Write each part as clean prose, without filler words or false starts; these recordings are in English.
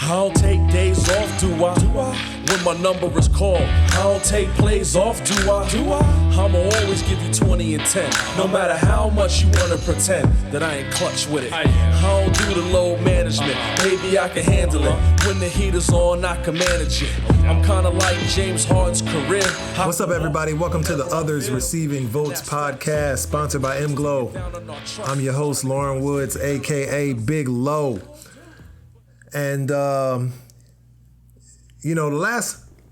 I don't take days off, do I? When my number is called, I don't take plays off, do I? I'ma always give you 20 and 10, no matter how much you wanna pretend that I ain't clutch with it. I don't do the load management, maybe I can handle it. When the heat is on, I can manage it. I'm kinda like James Harden's career. What's up, everybody? Welcome to the Others Receiving Votes podcast, sponsored by M-Glow. I'm your host, Loren Woods, aka Big Low. And the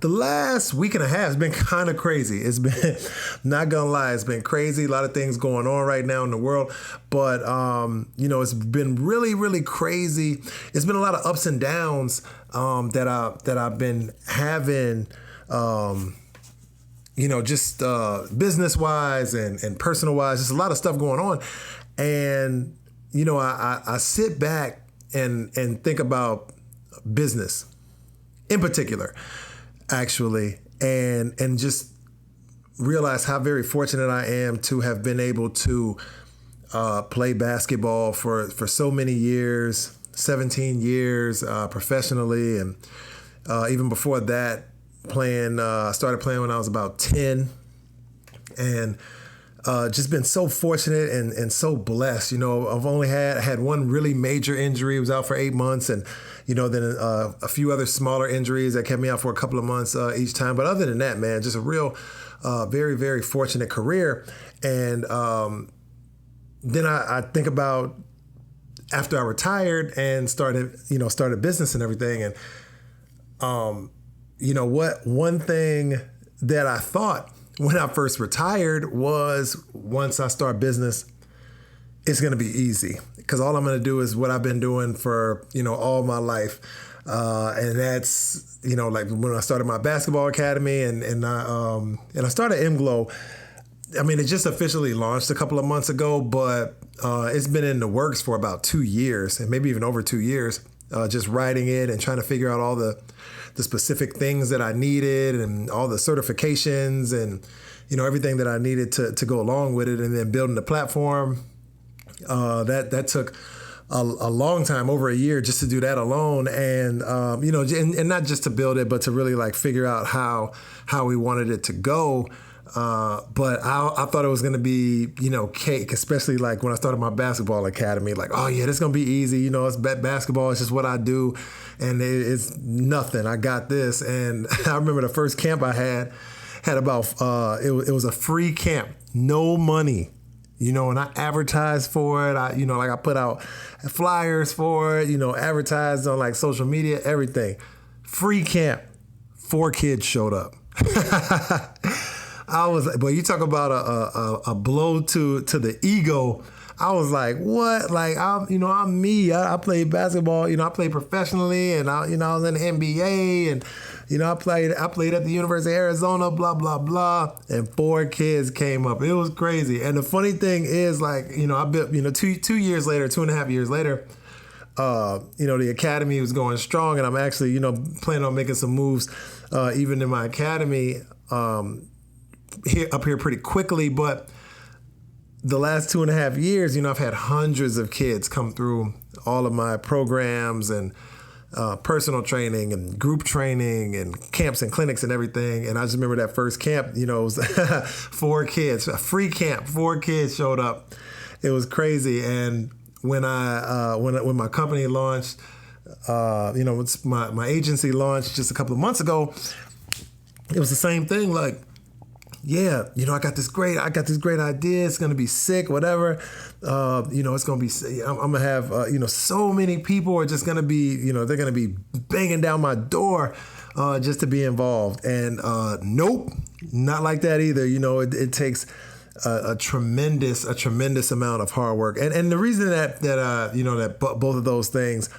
last week and a half has been kind of crazy. It's been, not gonna lie, it's been crazy. A lot of things going on right now in the world, but it's been really, really crazy. It's been a lot of ups and downs that I've been having. Just business wise and personal wise, just a lot of stuff going on. And I sit back and think about business in particular, actually, and just realize how very fortunate I am to have been able to play basketball for so many years, 17 years professionally, and even before that, I started playing when I was about 10, and just been so fortunate and so blessed. I've only had one really major injury. I was out for 8 months, and then a few other smaller injuries that kept me out for a couple of months each time. But other than that, man, just a real, very, very fortunate career. And then I think about after I retired and started business and everything. And one thing that I thought when I first retired was, once I start business, it's going to be easy, because all I'm going to do is what I've been doing for, all my life. And that's, like when I started my basketball academy and I started M-Glow. I mean, it just officially launched a couple of months ago, but it's been in the works for about 2 years, and maybe even over 2 years, just writing it and trying to figure out all the specific things that I needed and all the certifications and, everything that I needed to go along with it, and then building the platform. That took a long time, over a year, just to do that alone. And, and not just to build it, but to really like figure out how we wanted it to go. But I thought it was going to be, cake, especially like when I started my basketball academy, like, oh yeah, this is going to be easy. It's basketball. It's just what I do. And it's nothing. I got this. And I remember the first camp I had about, it was a free camp, no money, and I advertised for it. I put out flyers for it, advertised on like social media, everything. Free camp, 4 kids showed up. I was, but you talk about a blow to the ego. I was like, what? Like, I'm me. I played basketball. I played professionally, and I was in the NBA, and I played at the University of Arizona. Blah blah blah. And 4 kids came up. It was crazy. And the funny thing is, like, I built, 2 years later, 2.5 years later, the academy was going strong, and I'm actually, planning on making some moves, even in my academy. Up here pretty quickly, but the last 2.5 years, I've had hundreds of kids come through all of my programs and personal training and group training and camps and clinics and everything. And I just remember that first camp, it was 4 kids, a free camp, 4 kids showed up. It was crazy. And when when my company launched, my agency launched just a couple of months ago, it was the same thing. Like, yeah, I got this great idea. It's going to be sick, whatever. It's going to be, I'm going to have, so many people are just going to be, they're going to be banging down my door just to be involved. And nope, not like that either. It takes a tremendous amount of hard work. And the reason that both of those things,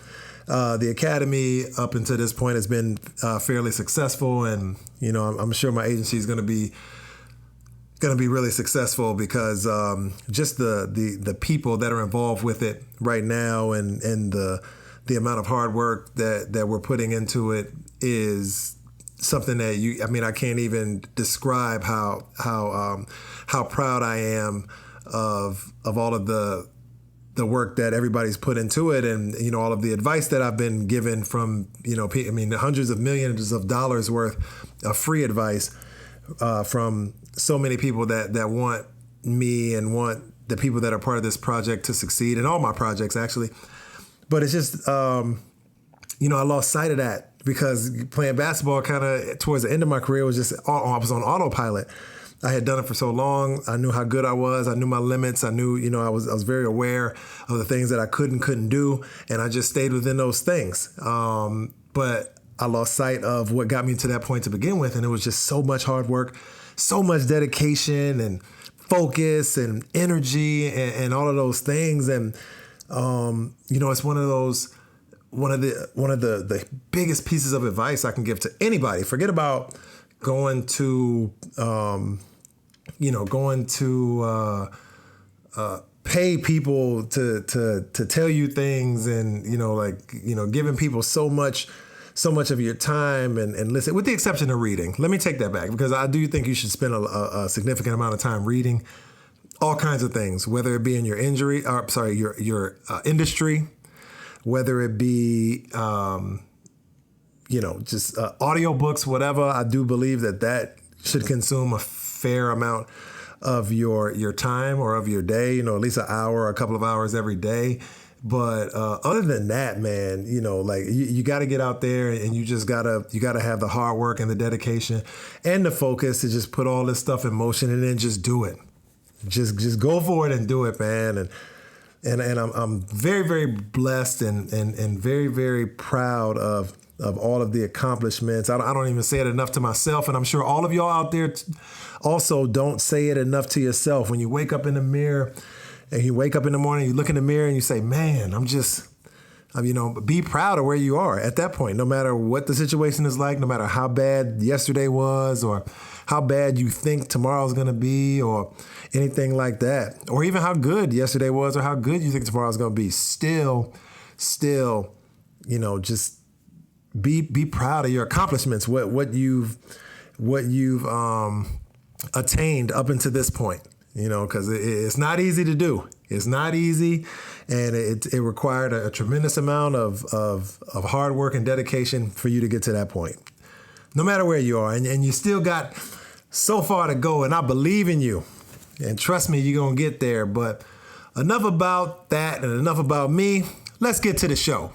the academy up until this point has been fairly successful. And, I'm sure my agency is going to be really successful, because just the people that are involved with it right now and the amount of hard work that we're putting into it is something that I can't even describe how proud I am of all of the the work that everybody's put into it, and all of the advice that I've been given from hundreds of millions of dollars worth of free advice from so many people that want me and want the people that are part of this project to succeed, and all my projects actually. But it's just I lost sight of that because playing basketball kind of towards the end of my career was just I was on autopilot. I had done it for so long. I knew how good I was. I knew my limits. I knew, I was very aware of the things that I could and couldn't do. And I just stayed within those things. But I lost sight of what got me to that point to begin with. And it was just so much hard work, so much dedication and focus and energy and all of those things. And, it's one of the biggest pieces of advice I can give to anybody. Forget about going to pay people to tell you things and giving people so much of your time and listen, with the exception of reading. Let me take that back, because I do think you should spend a significant amount of time reading all kinds of things, whether it be in your your industry, whether it be just audiobooks, whatever. I do believe that should consume a fair amount of your time or of your day, at least an hour or a couple of hours every day. But other than that, man, you got to get out there, and you got to have the hard work and the dedication and the focus to just put all this stuff in motion, and then just do it. Just go for it and do it, man. And I'm very, very blessed and very, very proud of all of the accomplishments. I don't even say it enough to myself, and I'm sure all of y'all out there also don't say it enough to yourself. When you wake up in the mirror, and you wake up in the morning, you look in the mirror and you say, man, be proud of where you are at that point, no matter what the situation is like, no matter how bad yesterday was or how bad you think tomorrow's going to be or anything like that, or even how good yesterday was or how good you think tomorrow's going to be. Still, just be proud of your accomplishments, what you've attained up until this point. Because it's not easy to do. It's not easy, and it required a tremendous amount of hard work and dedication for you to get to that point. No matter where you are, and you still got so far to go, and I believe in you. And trust me, you're going to get there. But enough about that and enough about me. Let's get to the show.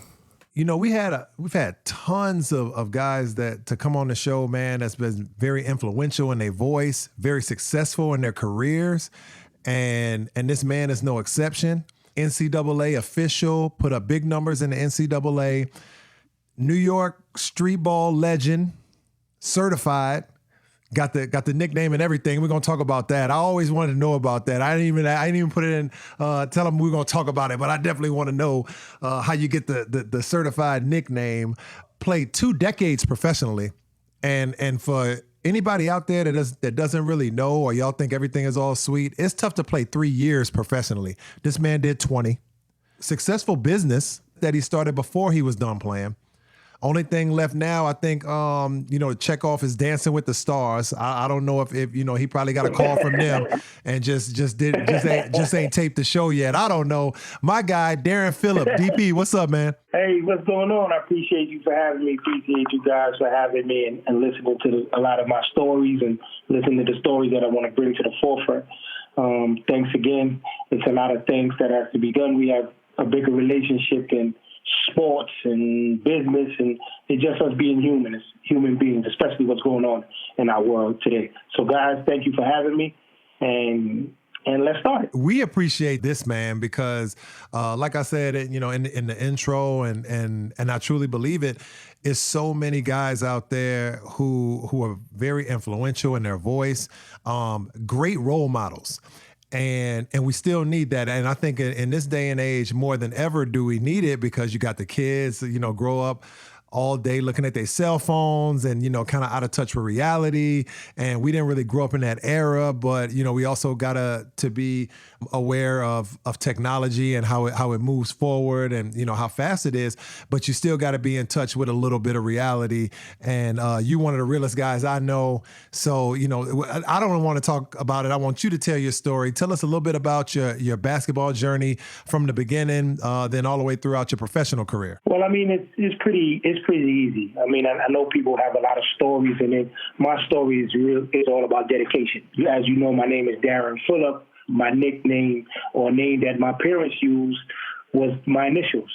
We've had tons of guys to come on the show, man, that's been very influential in their voice, very successful in their careers. And this man is no exception. NCAA official, put up big numbers in the NCAA. New York streetball legend, certified. Got the nickname and everything. We're gonna talk about that. I always wanted to know about that. I didn't even put it in. Tell them we're gonna talk about it, but I definitely want to know how you get the certified nickname. Played 2 decades professionally, and for anybody out there that doesn't really know, or y'all think everything is all sweet, it's tough to play 3 years professionally. This man did 20. Successful business that he started before he was done playing. Only thing left now, I think, check off is Dancing with the Stars. I don't know if he probably got a call from them and just ain't taped the show yet. I don't know. My guy, Darren Phillip, DP, what's up, man? Hey, what's going on? I appreciate you for having me. Appreciate you guys for having me and listening to a lot of my stories and listening to the stories that I want to bring to the forefront. Thanks again. It's a lot of things that have to be done. We have a bigger relationship than sports and business, and it's just us being human as human beings, especially what's going on in our world today. So guys, thank you for having me, and let's start. We appreciate this, man, because like I said, in the intro, and I truly believe it, is so many guys out there who are very influential in their voice, great role models. And we still need that. And I think in this day and age, more than ever do we need it, because you got the kids, grow up all day looking at their cell phones and, you know, kind of out of touch with reality. And we didn't really grow up in that era, but, you know, we also got to be aware of technology and how it moves forward and, you know, how fast it is, but you still got to be in touch with a little bit of reality. And you one of the realest guys I know. So, you know, I don't want to talk about it. I want you to tell your story. Tell us a little bit about your basketball journey from the beginning, then all the way throughout your professional career. Well, I mean, it's pretty easy. I mean, I know people have a lot of stories, and then my story is all about dedication. As you know, my name is Darren Phillip. My nickname or name that my parents used was my initials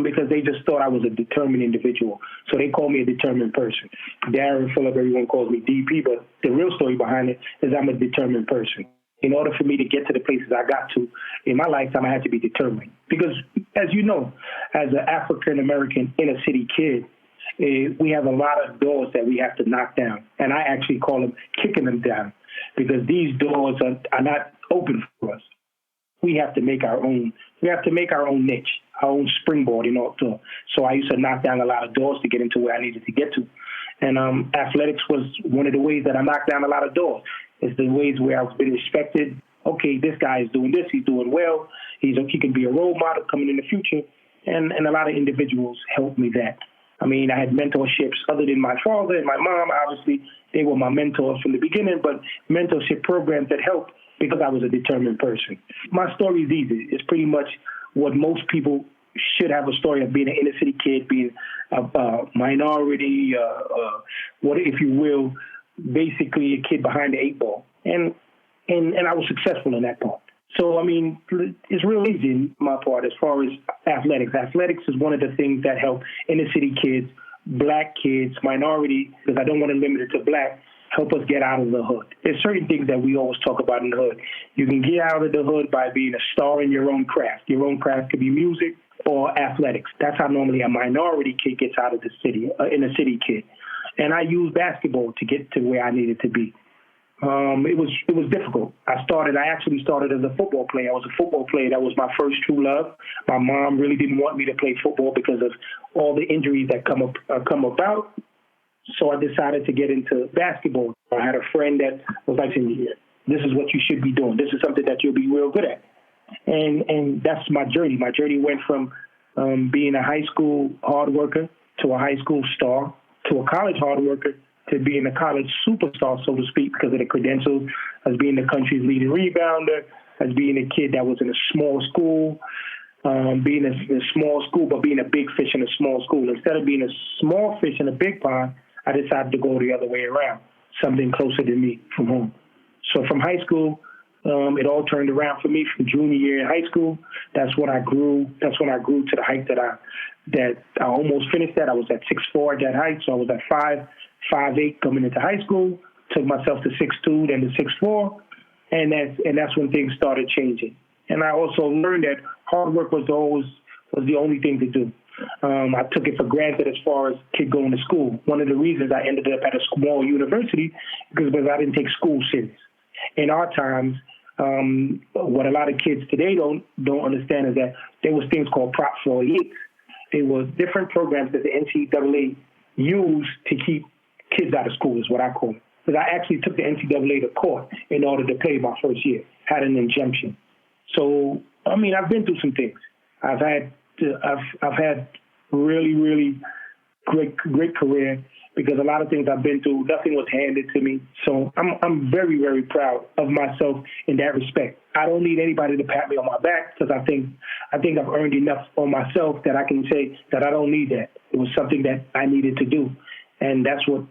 because they just thought I was a determined individual. So they called me a determined person. Darren Phillip, everyone calls me DP, but the real story behind it is I'm a determined person. In order for me to get to the places I got to in my lifetime, I had to be determined. Because, as you know, as an African-American inner-city kid, we have a lot of doors that we have to knock down. And I actually call them kicking them down because these doors are not open for us. We have to make our own. We have to make our own niche, our own springboard in order to. So I used to knock down a lot of doors to get into where I needed to get to. And athletics was one of the ways that I knocked down a lot of doors. It's the ways where I've been respected. Okay, this guy is doing this. He's doing well. He can be a role model coming in the future. And a lot of individuals helped me that. I mean, I had mentorships other than my father and my mom. Obviously, they were my mentors from the beginning, but mentorship programs that helped because I was a determined person. My story is easy. It's pretty much what most people should have a story of being an inner city kid, being a minority, what if you will, basically a kid behind the eight ball. And I was successful in that part. So, I mean, it's real easy in my part as far as athletics. Athletics is one of the things that help inner city kids, black kids, minority, because I don't want to limit it to black, help us get out of the hood. There's certain things that we always talk about in the hood. You can get out of the hood by being a star in your own craft. Your own craft could be music or athletics. That's how normally a minority kid gets out of the city, inner city kid. And I used basketball to get to where I needed to be. It was difficult. I actually started as a football player. I was a football player. That was my first true love. My mom really didn't want me to play football because of all the injuries that come about. So I decided to get into basketball. I had a friend that was like, this is what you should be doing. This is something that you'll be real good at. And that's my journey. My journey went from being a high school hard worker to a high school star to a college hard worker to being a college superstar, so to speak, because of the credentials, as being the country's leading rebounder, as being a kid that was in a small school, being a small school, but being a big fish in a small school. Instead of being a small fish in a big pond, I decided to go the other way around, something closer to me from home. So from high school, it all turned around for me from junior year in high school. That's when I grew. That's when I grew to the height that I almost finished at. I was at 6'4" at that height, so I was at 5'8" coming into high school. Took myself to 6'2", then to 6'4", and that's when things started changing. And I also learned that hard work was the only thing to do. I took it for granted as far as kid going to school. One of the reasons I ended up at a small university because I didn't take school serious. In our times, what a lot of kids today don't understand is that there was things called Prop 48. There was different programs that the NCAA used to keep kids out of school is what I call it. Because I actually took the NCAA to court in order to play my first year, had an injunction. So, I mean, I've been through some things. I've had really, really great career because a lot of things I've been through, nothing was handed to me. So I'm very, very proud of myself in that respect. I don't need anybody to pat me on my back because I think I've earned enough on myself that I can say that I don't need that. It was something that I needed to do. And that's what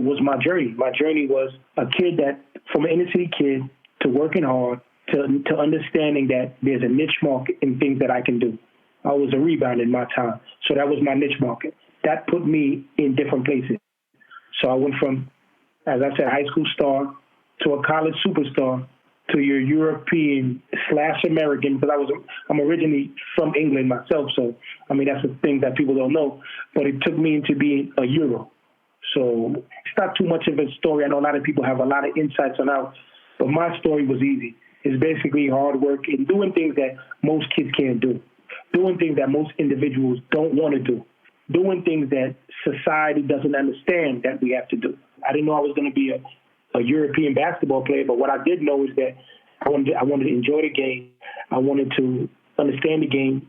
was my journey. My journey was a kid that, from an inner city kid to working hard to understanding that there's a niche market in things that I can do. I was a rebounder in my time. So that was my niche market. That put me in different places. So I went from, as I said, high school star to a college superstar to your European/American, because I'm originally from England myself. So, I mean, that's a thing that people don't know. But it took me into being a Euro. So it's not too much of a story. I know a lot of people have a lot of insights on how, but my story was easy. It's basically hard work and doing things that most kids can't do, doing things that most individuals don't want to do, doing things that society doesn't understand that we have to do. I didn't know I was going to be a European basketball player, but what I did know is that I wanted to enjoy the game. I wanted to understand the game,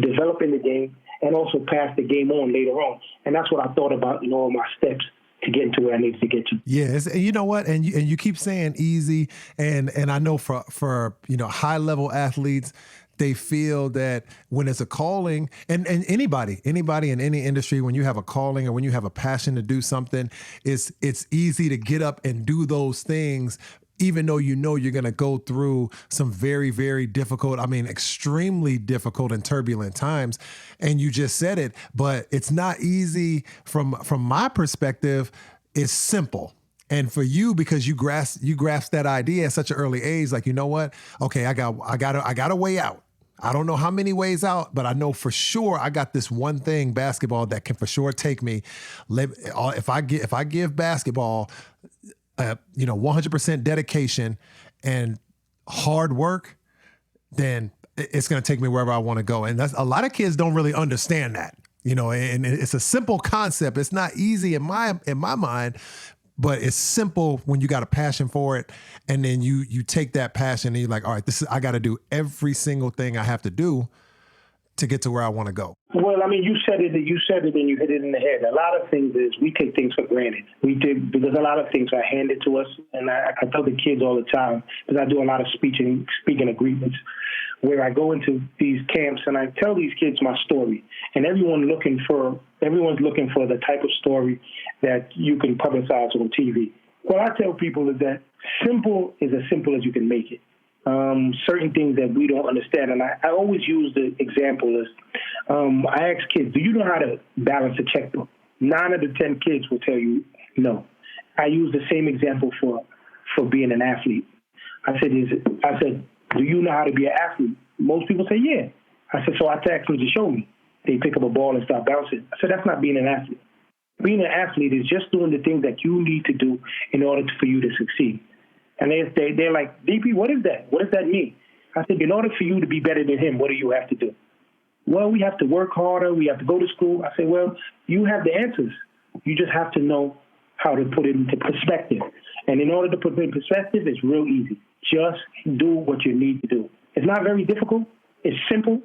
develop in the game, and also pass the game on later on. And that's what I thought about in all my steps to get to where I needed to get to. Yes, and you know what? And you keep saying easy, and I know for high level athletes, they feel that when it's a calling, and anybody in any industry, when you have a calling or when you have a passion to do something, it's easy to get up and do those things, even though you know you're going to go through some very, very difficult, extremely difficult and turbulent times. And you just said it, but it's not easy from my perspective. It's simple. And for you, because you grasp that idea at such an early age, like, you know what? Okay, I got a way out. I don't know how many ways out, but I know for sure I got this one thing, basketball, that can for sure take me. If I give basketball 100% dedication and hard work, then it's going to take me wherever I want to go. And that's a lot of kids don't really understand that, and it's a simple concept. It's not easy in my mind, but it's simple when you got a passion for it. And then you take that passion and you're like, all right, I got to do every single thing I have to do to get to where I want to go. Well, you said it and you hit it in the head. A lot of things is we take things for granted. We did, because a lot of things are handed to us. And I tell the kids all the time, because I do a lot of speaking agreements, where I go into these camps and I tell these kids my story. And everyone's looking for the type of story that you can publicize on TV. What I tell people is that simple is as simple as you can make it. Certain things that we don't understand. And I always use the example as, I ask kids, do you know how to balance a checkbook? 9 out of 10 kids will tell you no. I use the same example for being an athlete. I said, do you know how to be an athlete? Most people say, yeah. I said, so I asked them to show me. They pick up a ball and start bouncing. I said, that's not being an athlete. Being an athlete is just doing the things that you need to do in order for you to succeed. And they're like, DP, what is that? What does that mean? I said, in order for you to be better than him, what do you have to do? Well, we have to work harder. We have to go to school. I said, well, you have the answers. You just have to know how to put it into perspective. And in order to put it in perspective, it's real easy. Just do what you need to do. It's not very difficult. It's simple,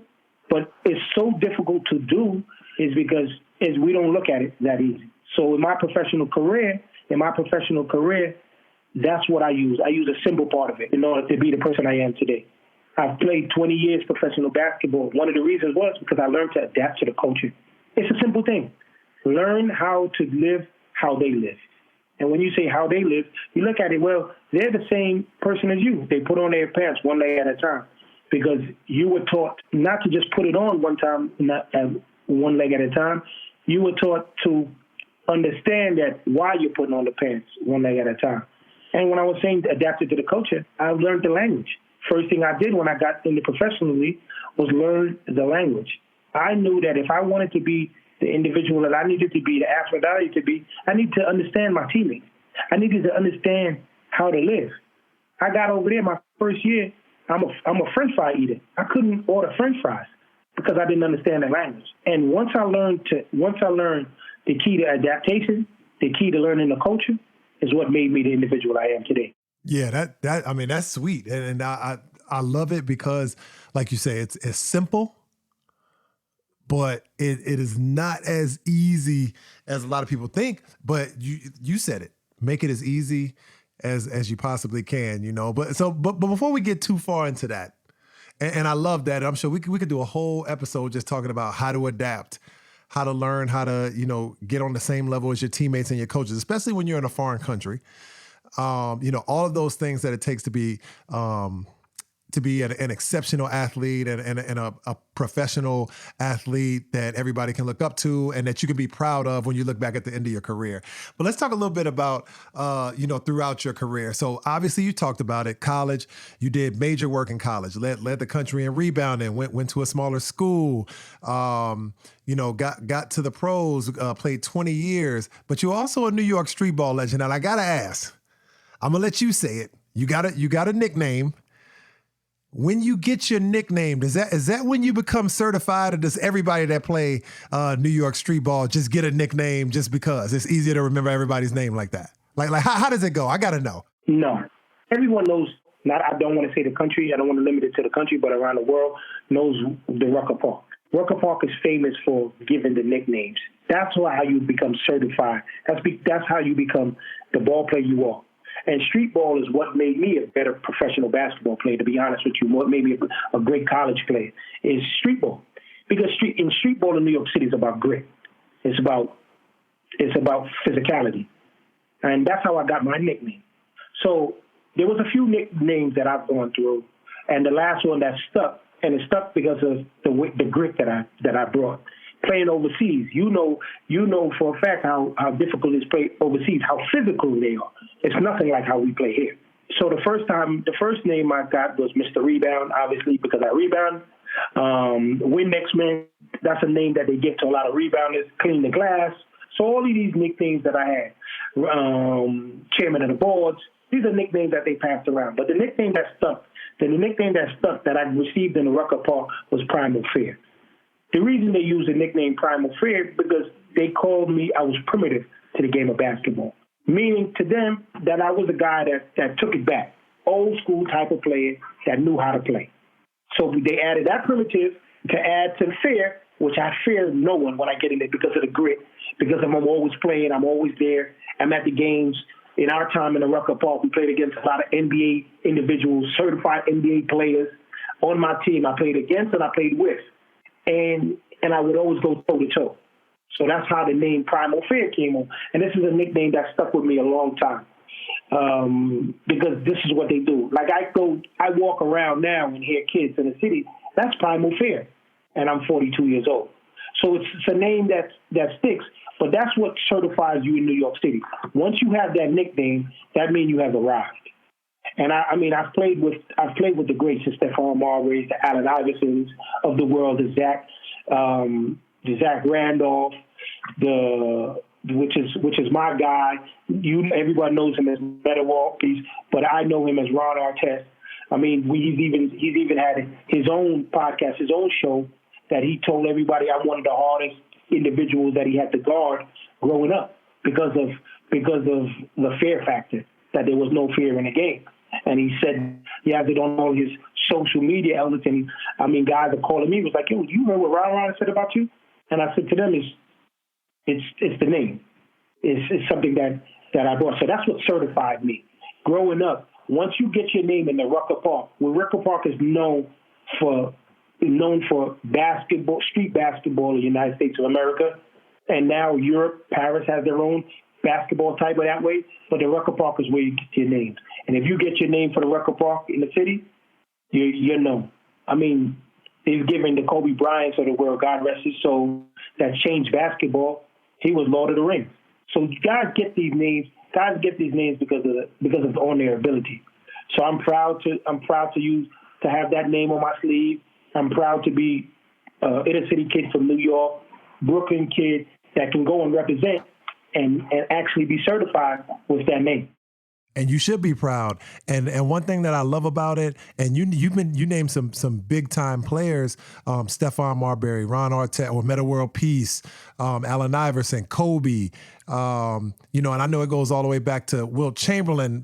but it's so difficult to do is because we don't look at it that easy. So in my professional career, that's what I use. I use a simple part of it in order to be the person I am today. I've played 20 years professional basketball. One of the reasons was because I learned to adapt to the culture. It's a simple thing. Learn how to live how they live. And when you say how they live, you look at it, well, they're the same person as you. They put on their pants one leg at a time because you were taught not to just put it on one leg at a time. You were taught to understand that why you're putting on the pants one leg at a time. And when I was saying adapted to the culture, I learned the language. First thing I did when I got into professionally was learn the language. I knew that if I wanted to be the individual that I needed to be, the athlete that I needed to be, I needed to understand my teammates. I needed to understand how to live. I got over there my first year, I'm a French fry eater. I couldn't order French fries because I didn't understand the language. And once I learned the key to adaptation, the key to learning the culture, is what made me the individual I am today. Yeah, that's sweet. And I love it because, like you say, it's simple, but it is not as easy as a lot of people think. But you said it. Make it as easy as you possibly can, But before we get too far into that, and I love that, I'm sure we could do a whole episode just talking about how to adapt, how to learn, how to, get on the same level as your teammates and your coaches, especially when you're in a foreign country. All of those things that it takes to be an exceptional athlete and a professional athlete that everybody can look up to and that you can be proud of when you look back at the end of your career. But let's talk a little bit about, throughout your career. So obviously you talked about it. College, you did major work in college, led the country in rebounding, went to a smaller school, got to the pros, played 20 years, but you're also a New York streetball legend. And I got to ask, I'm going to let you say it. You got a nickname. When you get your nickname, is that when you become certified, or does everybody that play New York street ball just get a nickname just because it's easier to remember everybody's name like that? Like how does it go? I gotta know. No. Everyone knows, I don't want to say the country, I don't want to limit it to the country, but around the world knows the Rucker Park. Rucker Park is famous for giving the nicknames. That's how you become certified. That's how you become the ball player you are. And street ball is what made me a better professional basketball player, to be honest with you. What made me a great college player is street ball. Because street ball in New York City is about grit. It's about physicality. And that's how I got my nickname. So there was a few nicknames that I've gone through, and the last one that stuck, and it stuck because of the grit that I brought. Playing overseas, you know for a fact how difficult it is to play overseas, how physical they are. It's nothing like how we play here. So the first name I got was Mr. Rebound, obviously, because I rebound. Win Next Man, that's a name that they give to a lot of rebounders. Clean the Glass. So all of these nicknames that I had, Chairman of the Boards, these are nicknames that they passed around. But the nickname that stuck that I received in the Rucker Park was Primal Fear. The reason they use the nickname Primal Fear because they called me, I was primitive to the game of basketball, meaning to them that I was a guy that took it back, old school type of player that knew how to play. So they added that primitive to add to the fear, which I fear no one when I get in there because of the grit, because I'm always playing, I'm always there, I'm at the games. In our time in the Rucker Park, we played against a lot of NBA individuals, certified NBA players. On my team, I played against and I played with. And I would always go toe-to-toe. So that's how the name Primal Fear came on. And this is a nickname that stuck with me a long time because this is what they do. Like I walk around now and hear kids in the city, that's Primal Fear. And I'm 42 years old. So it's a name that sticks. But that's what certifies you in New York City. Once you have that nickname, that means you have arrived. And I've played with the greats, the Stephon Marbury's, the Allen Iversons of the world, the Zach Randolph, which is my guy. Everybody knows him as Better Walkies, but I know him as Ron Artest. I mean, he's even had his own podcast, his own show that he told everybody I'm one of the hardest individuals that he had to guard growing up because of the fear factor, that there was no fear in the game. And he said he has it on all his social media outlets. And guys are calling me, was like, yo, you heard what Ron said about you? And I said to them, it's the name. It's something that I brought. So that's what certified me. Growing up, once you get your name in the Rucker Park, where Rucker Park is known for basketball, street basketball in the United States of America, and now Europe, Paris has their own basketball type of that way, but the Rucker Park is where you get your names. And if you get your name for the Rucker Park in the city, you're known. I mean, they've given the Kobe Bryant of the world, God rest his soul, that changed basketball. He was Lord of the Rings. So guys get these names because of on their ability. So I'm proud to have that name on my sleeve. I'm proud to be an inner city kid from New York, Brooklyn kid that can go and represent and actually be certified with that name. And you should be proud. And one thing that I love about it, and you named some big time players, Stephon Marbury, Ron Artest, or Metta World Peace, Allen Iverson, Kobe, and I know it goes all the way back to Wilt Chamberlain,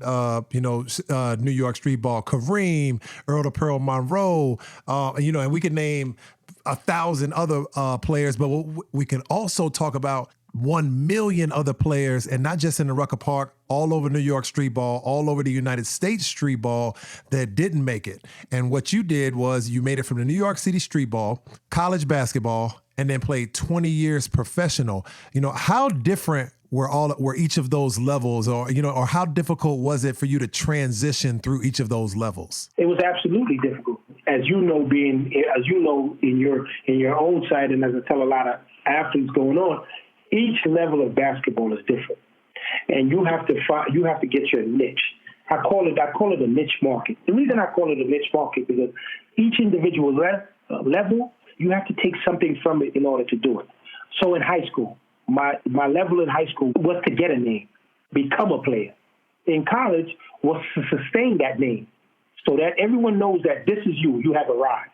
New York street ball, Kareem, Earl the Pearl Monroe, and we can name 1,000 other players, but we can also talk about 1 million other players, and not just in the Rucker Park, all over New York street ball, all over the United States street ball that didn't make it. And what you did was you made it from the New York City street ball, college basketball, and then played 20 years professional. How different were each of those levels, or how difficult was it for you to transition through each of those levels? It was absolutely difficult. As you know, in your own side, and as I tell a lot of athletes going on, each level of basketball is different, and you have to get your niche. I call it a niche market. The reason I call it a niche market because each individual level, you have to take something from it in order to do it. So in high school, my level in high school was to get a name, become a player. In college was to sustain that name. so that everyone knows that this is you. You have arrived.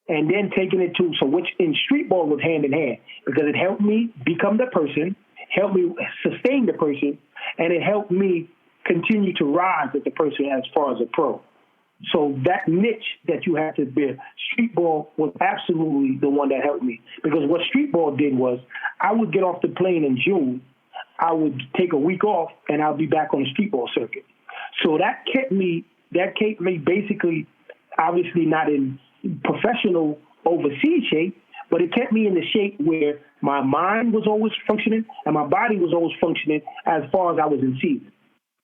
And then taking it to, so which in streetball was hand in hand, because it helped me become the person, helped me sustain the person, and it helped me continue to rise with the person as far as a pro. So that niche that you had to bear, streetball was absolutely the one that helped me. Because what streetball did was, I would get off the plane in June, I would take a week off, and I'll be back on the streetball circuit. So that kept me basically, obviously not in professional overseas shape, but it kept me in the shape where my mind was always functioning and my body was always functioning as far as I was in season.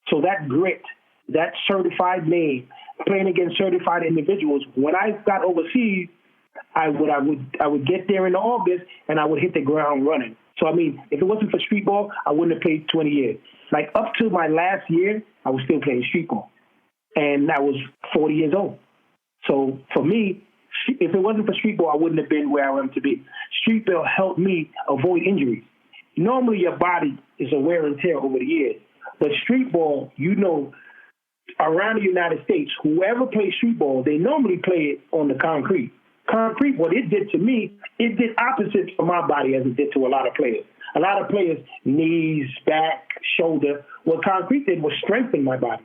So that grit, that certified name, playing against certified individuals, when I got overseas, I would get there in August and I would hit the ground running. So, I mean, if it wasn't for streetball, I wouldn't have played 20 years. Like, up to my last year, I was still playing streetball. And I was 40 years old. So, for me, if it wasn't for streetball, I wouldn't have been where I am to be. Streetball helped me avoid injuries. Normally, your body is a wear and tear over the years. But streetball, you know, around the United States, whoever plays streetball, they normally play it on the concrete. Concrete, what it did to me, it did opposite for my body as it did to a lot of players. A lot of players, knees, back, shoulder. What concrete did was strengthen my body.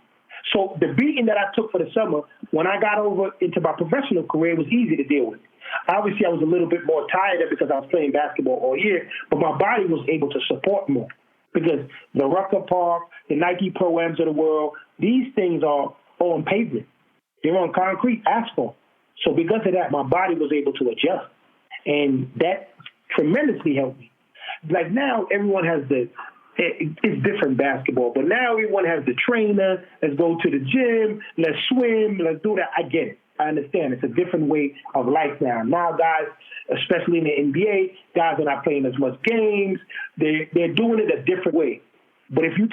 So the beating that I took for the summer, when I got over into my professional career, it was easy to deal with. Obviously, I was a little bit more tired because I was playing basketball all year, but my body was able to support more because the Rucker Park, the Nike Pro-Ams of the world, these things are on pavement. They're on concrete, asphalt. So because of that, my body was able to adjust, and that tremendously helped me. Like now, everyone has it's different basketball, but now everyone has the trainer, let's go to the gym, let's swim, let's do that. I get it. I understand. It's a different way of life now. Now, guys, especially in the NBA, guys are not playing as much games. They're doing it a different way. But if you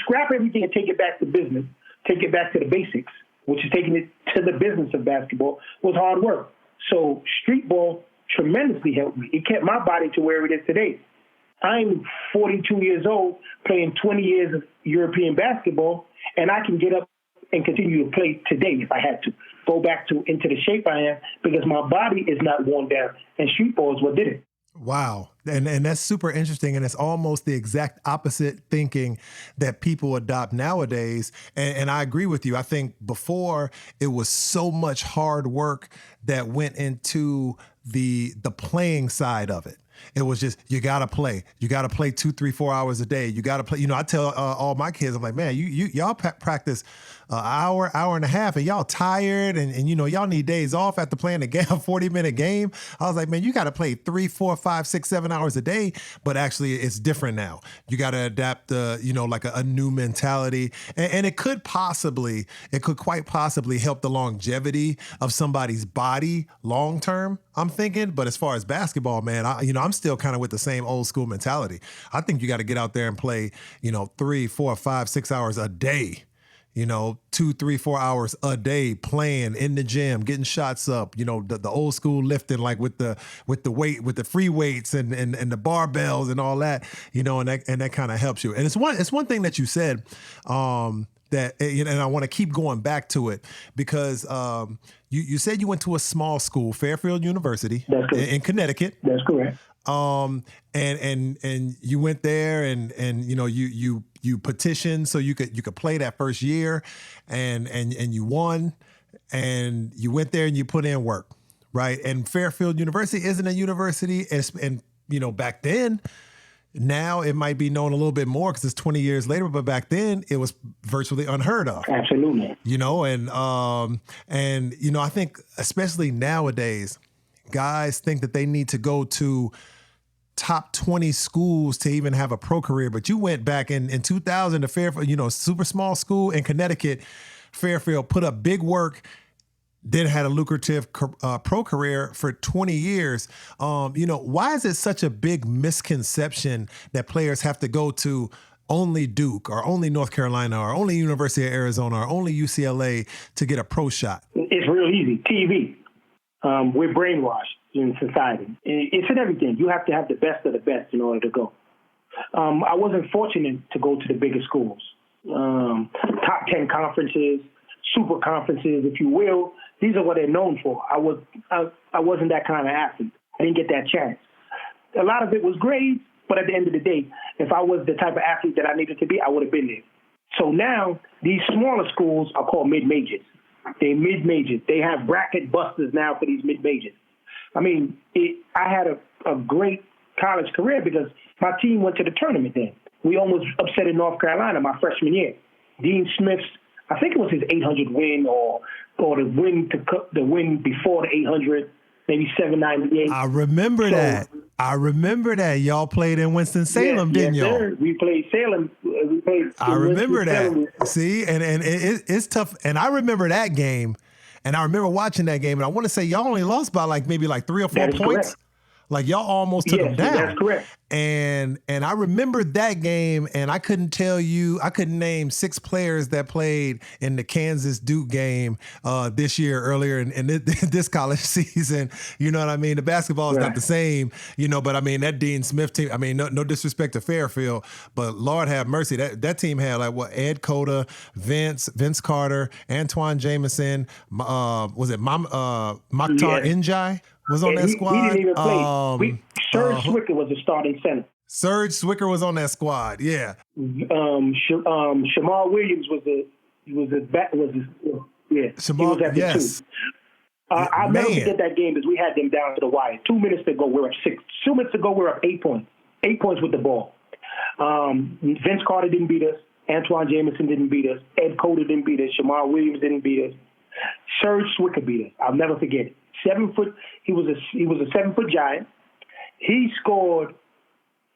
scrap everything and take it back to business, take it back to the basics, which is taking it to the business of basketball, was hard work. So street ball tremendously helped me. It kept my body to where it is today. I'm 42 years old, playing 20 years of European basketball, and I can get up and continue to play today if I had to. Go back into the shape I am because my body is not worn down, and street ball is what did it. Wow. And that's super interesting. And it's almost the exact opposite thinking that people adopt nowadays. And I agree with you. I think before it was so much hard work that went into the playing side of it. It was just, you got to play. You got to play 2, 3, 4 hours a day. You got to play. You know, I tell all my kids, I'm like, man, y'all practice an hour and a half, and y'all tired, and you know, y'all need days off after playing a 40-minute game. I was like, man, you got to play 3, 4, 5, 6, 7 hours a day. But actually, it's different now. You got to adapt, like a new mentality, and it could quite possibly help the longevity of somebody's body long term, I'm thinking. But as far as basketball, man, I'm still kind of with the same old school mentality. I think you got to get out there and play, 3, 4, 5, 6 hours a day. 2, 3, 4 hours a day playing in the gym, getting shots up, the old school lifting, like with the weight, with the free weights and the barbells and all that, and that kind of helps you. And it's one thing that you said, that, and I want to keep going back to it because you said you went to a small school, Fairfield University in Connecticut. That's correct. And you went there and you petitioned so you could play that first year and you won, and you went there and you put in work, right? And Fairfield University isn't a university, and back then, now it might be known a little bit more because it's 20 years later, but back then it was virtually unheard of. Absolutely. I think especially nowadays, guys think that they need to go to top 20 schools to even have a pro career. But you went back in 2000 to Fairfield, super small school in Connecticut. Fairfield put up big work, then had a lucrative pro career for 20 years. Why is it such a big misconception that players have to go to only Duke or only North Carolina or only University of Arizona or only UCLA to get a pro shot? It's real easy. TV. We're brainwashed in society. It's in everything. You have to have the best of the best in order to go. I wasn't fortunate to go to the biggest schools. Top 10 conferences, super conferences, if you will. These are what they're known for. I wasn't that kind of athlete. I didn't get that chance. A lot of it was grades, but at the end of the day, if I was the type of athlete that I needed to be, I would have been there. So now these smaller schools are called mid-majors. They're mid-majors. They have bracket busters now for these mid-majors. I mean, I had a great college career because my team went to the tournament then. We almost upset in North Carolina my freshman year. Dean Smith's, I think it was his 800 win or the win before the 800, maybe 798. I remember that. I remember that. Y'all played in Winston-Salem, didn't y'all? Sir. We played Salem. I remember that. See, and it's tough. And I remember that game. And I remember watching that game. And I want to say y'all only lost by maybe 3 or 4 points. Correct. Like y'all almost took them down. That's correct. And I remember that game, and I couldn't name 6 players that played in the Kansas Duke game this year earlier in this college season. You know what I mean? The basketball is not the same, but I mean that Dean Smith team. I mean no disrespect to Fairfield, but Lord have mercy, that team had Ed Cota, Vince Carter, Antoine Jameson, was it Mokhtar Njai? Was on that squad. He didn't even play. Serge Swicker was the starting center. Serge Swicker was on that squad. Yeah. Shamar Williams was he was at the 2. I'll never forget that game because we had them down to the wire. 2 minutes to go, we're up 6. 2 minutes to go, we're up 8 points. 8 points with the ball. Vince Carter didn't beat us. Antoine Jameson didn't beat us. Ed Cota didn't beat us. Shamar Williams didn't beat us. Serge Swicker beat us. I'll never forget it. 7 foot. He was a 7 foot giant. He scored.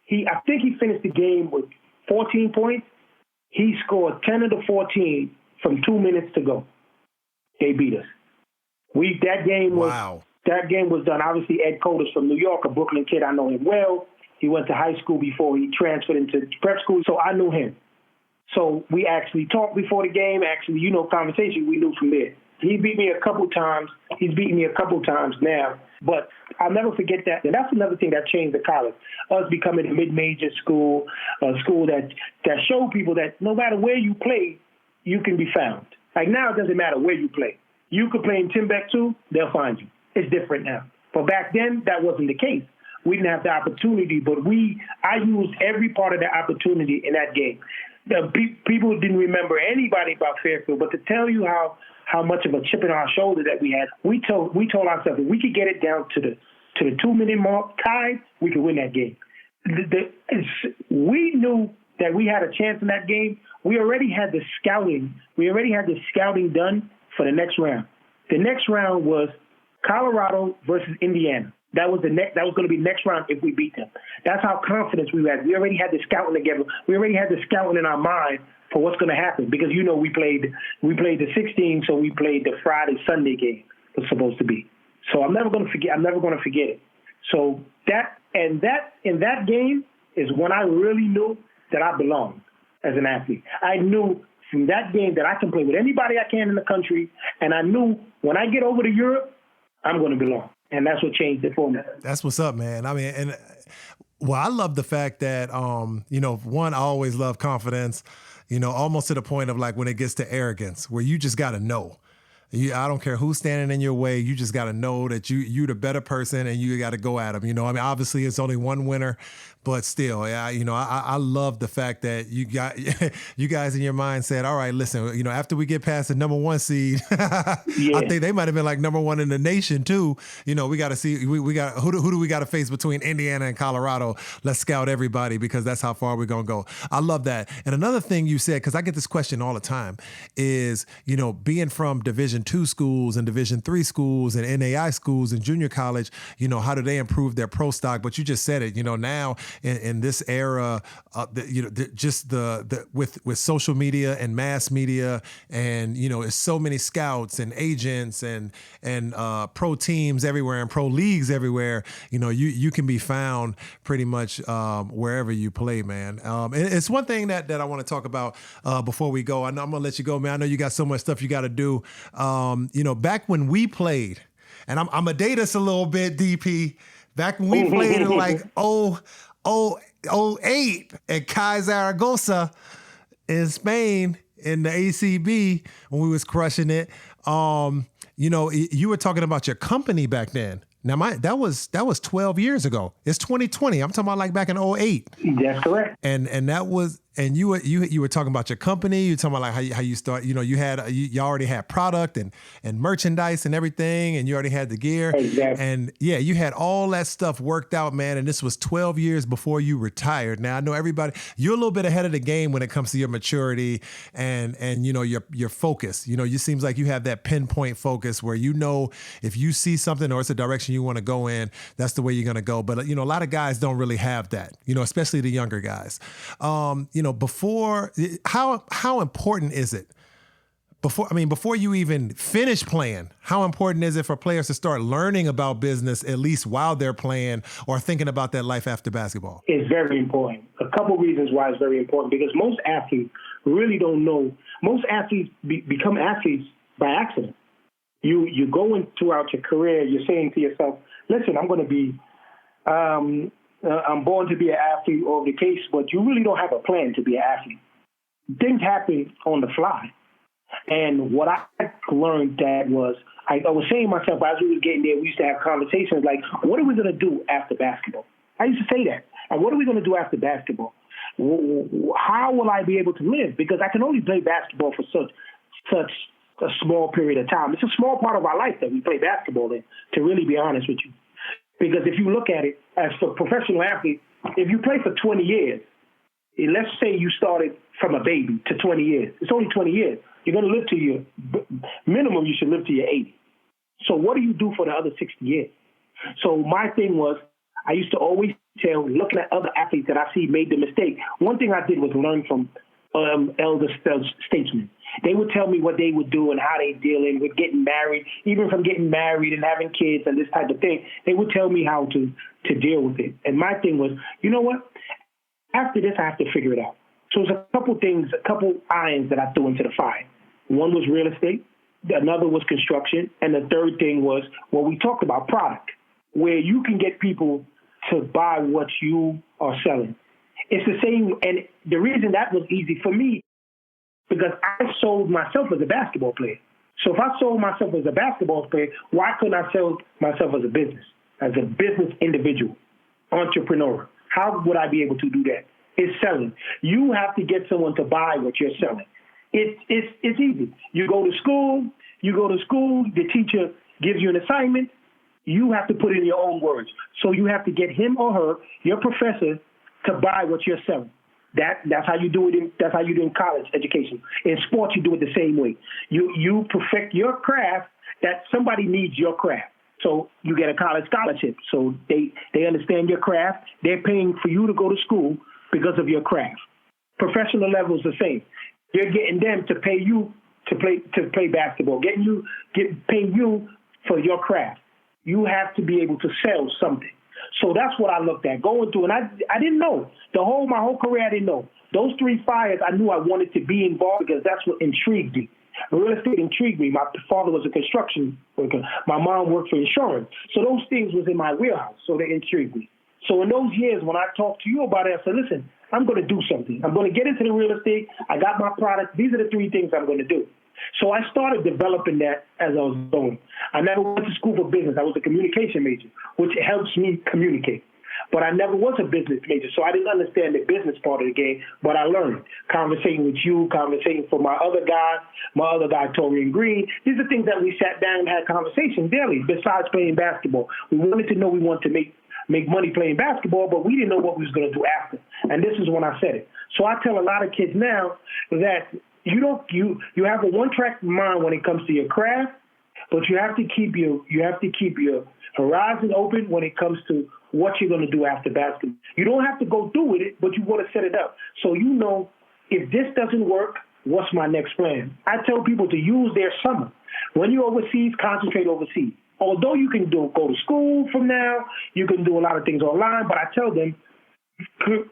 I think he finished the game with 14 points. He scored 10 of the 14 from 2 minutes to go. They beat us. That game was done. Obviously, Ed Cota's from New York, a Brooklyn kid. I know him well. He went to high school before he transferred into prep school, so I knew him. So we actually talked before the game. Actually, conversation. We knew from there. He beat me a couple times. He's beaten me a couple times now. But I'll never forget that. And that's another thing that changed the college. Us becoming a mid-major school, a school that showed people that no matter where you play, you can be found. Like now it doesn't matter where you play. You could play in Timbuktu, they'll find you. It's different now. But back then, that wasn't the case. We didn't have the opportunity, but I used every part of the opportunity in that game. People didn't remember anybody about Fairfield, but to tell you how much of a chip in our shoulder that we had, we told ourselves if we could get it down to the 2 minute mark tied, we could win that game. We knew that we had a chance in that game. We already had the scouting. We already had the scouting done for the next round. The next round was Colorado versus Indiana. That was going to be next round if we beat them. That's how confidence we had. We already had the scouting together. We already had the scouting in our mind for what's going to happen because we played the 16, so we played the Friday Sunday game was supposed to be. So I'm never going to forget it. So in that game is when I really knew that I belonged as an athlete. I knew from that game that I can play with anybody I can in the country, and I knew when I get over to Europe, I'm going to belong. And that's what changed it for me. That's what's up, man. I mean, I love the fact that, one, I always love confidence, almost to the point of when it gets to arrogance, where you just got to know. I don't care who's standing in your way. You just got to know that you're the better person and you got to go at them. I mean, obviously it's only one winner, but still, I love the fact that you guys in your mind said, all right, listen, after we get past the number 1 seed, I think they might have been number 1 in the nation too. We got to see, we got, who do we got to face between Indiana and Colorado? Let's scout everybody because that's how far we're going to go. I love that. And another thing you said, because I get this question all the time, is, being from Division II schools and Division III schools and NAI schools and junior college, how do they improve their pro stock? But you just said it, now in this era, with social media and mass media, and it's so many scouts and agents and pro teams everywhere and pro leagues everywhere. You can be found pretty much wherever you play, man. And it's one thing that I want to talk about before we go. I'm gonna let you go, man. I know you got so much stuff you got to do. Back when we played, and I'm gonna date us a little bit, DP. Back when we played in 08 at CAI Zaragoza in Spain, in the ACB when we was crushing it. You know, you were talking about your company back then. Now, that was 12 years ago. It's 2020. I'm talking about like back in 2008. That's correct. And that was, and you were talking about your company. You were talking about like how you start. You know, you already had product and merchandise and everything, and you already had the gear. Exactly. And yeah, you had all that stuff worked out, man. And this was 12 years before you retired. Now I know you're a little bit ahead of the game when it comes to your maturity and you know your focus. You know, you seems like you have that pinpoint focus where you know if you see something or it's a direction you want to go in, that's the way you're gonna go. But you know, a lot of guys don't really have that. You know, especially the younger guys. You know, how important is it before you even finish playing, how important is it for players to start learning about business at least while they're playing or thinking about that life after basketball? It's very important. A couple reasons why it's very important, because most athletes really don't know. Most athletes become athletes by accident. You go in throughout your career, you're saying to yourself, listen, I'm going to be I'm born to be an athlete or the case, but you really don't have a plan to be an athlete. Things happen on the fly. And what I learned that was, I was saying to myself, as we were getting there, we used to have conversations like, what are we going to do after basketball? I used to say that. Like, what are we going to do after basketball? How will I be able to live? Because I can only play basketball for such a small period of time. It's a small part of our life that we play basketball in, to really be honest with you. Because if you look at it as a professional athlete, if you play for 20 years, let's say you started from a baby to 20 years. It's only 20 years. You're going to live to your minimum. You should live to your 80. So what do you do for the other 60 years? So my thing was, I used to always tell, looking at other athletes that I see made the mistake, one thing I did was learn from elder statesmen. They would tell me what they would do and how they dealing with getting married, even from getting married and having kids and this type of thing. They would tell me how to deal with it. And my thing was, you know what? After this, I have to figure it out. So there's a couple irons that I threw into the fire. One was real estate. Another was construction. And the third thing was what we talked about, product, where you can get people to buy what you are selling. It's the same. And the reason that was easy for me, because I sold myself as a basketball player. So if I sold myself as a basketball player, why couldn't I sell myself as a business individual, entrepreneur? How would I be able to do that? It's selling. You have to get someone to buy what you're selling. It's easy. You go to school, the teacher gives you an assignment, you have to put in your own words. So you have to get him or her, your professor, to buy what you're selling. That's how you do it. That's how you do in college education. In sports, you do it the same way. You perfect your craft. That somebody needs your craft. So you get a college scholarship. So they understand your craft. They're paying for you to go to school because of your craft. Professional level is the same. You're getting them to pay you to play basketball. Paying you for your craft. You have to be able to sell something. So that's what I looked at going through. And I didn't know. My whole career, I didn't know. Those three fires, I knew I wanted to be involved because that's what intrigued me. Real estate intrigued me. My father was a construction worker. My mom worked for insurance. So those things was in my wheelhouse. So they intrigued me. So in those years, when I talked to you about it, I said, listen, I'm going to do something. I'm going to get into the real estate. I got my product. These are the three things I'm going to do. So I started developing that as I was going. I never went to school for business. I was a communication major, which helps me communicate. But I never was a business major, so I didn't understand the business part of the game, but I learned. Conversating with you, conversating for my other guy, Torian Green. These are things that we sat down and had conversations daily besides playing basketball. We wanted to know we wanted to make money playing basketball, but we didn't know what we was going to do after. And this is when I said it. So I tell a lot of kids now that you have a one-track mind when it comes to your craft, but you have to keep your horizon open when it comes to what you're going to do after basketball. You don't have to go through with it, but you want to set it up. So you know, if this doesn't work, what's my next plan? I tell people to use their summer. When you're overseas, concentrate overseas. Although you can go to school from now, you can do a lot of things online, but I tell them,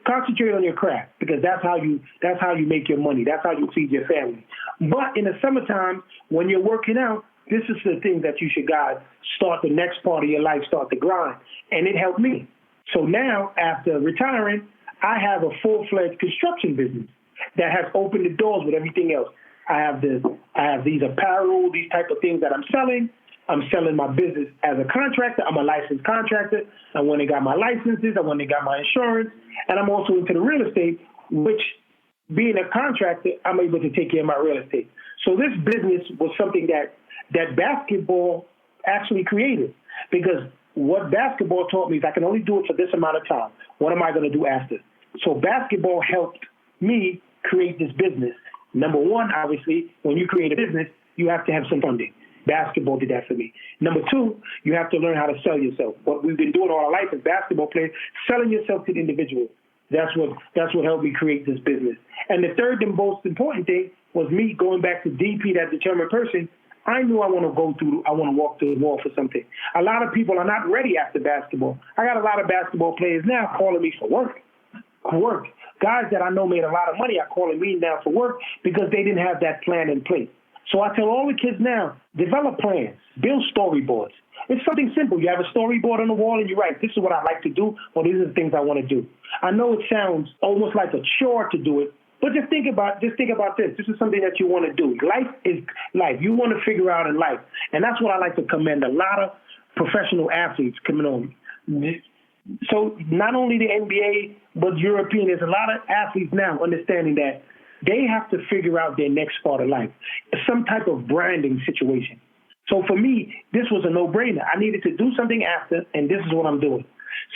concentrate on your craft because that's how you make your money. That's how you feed your family. But in the summertime, when you're working out, this is the thing that you should, guys, start the next part of your life, start the grind. And it helped me. So now, after retiring, I have a full-fledged construction business. that has opened the doors with everything else. I have these apparel, these type of things that I'm selling. I'm selling my business as a contractor. I'm a licensed contractor. I went and got my licenses. I went and got my insurance. And I'm also into the real estate, which being a contractor, I'm able to take care of my real estate. So this business was something that basketball actually created, because what basketball taught me is I can only do it for this amount of time. What am I going to do after? So basketball helped me create this business. Number one, obviously, when you create a business, you have to have some funding. Basketball did that for me. Number two, you have to learn how to sell yourself. What we've been doing all our life as basketball players, selling yourself to the individual. That's what helped me create this business. And the third and most important thing was me going back to DP, that determined person. I knew I want to walk through the wall for something. A lot of people are not ready after basketball. I got a lot of basketball players now calling me for work. Guys that I know made a lot of money are calling me now for work because they didn't have that plan in place. So I tell all the kids now, develop plans, build storyboards. It's something simple. You have a storyboard on the wall and you write, this is what I like to do, or these are the things I want to do. I know it sounds almost like a chore to do it, but just think about this. This is something that you want to do. Life is life. You want to figure out in life. And that's what I like to commend a lot of professional athletes coming on. So not only the NBA, but European, there's a lot of athletes now understanding that they have to figure out their next part of life, some type of branding situation. So for me, this was a no-brainer. I needed to do something after, and this is what I'm doing.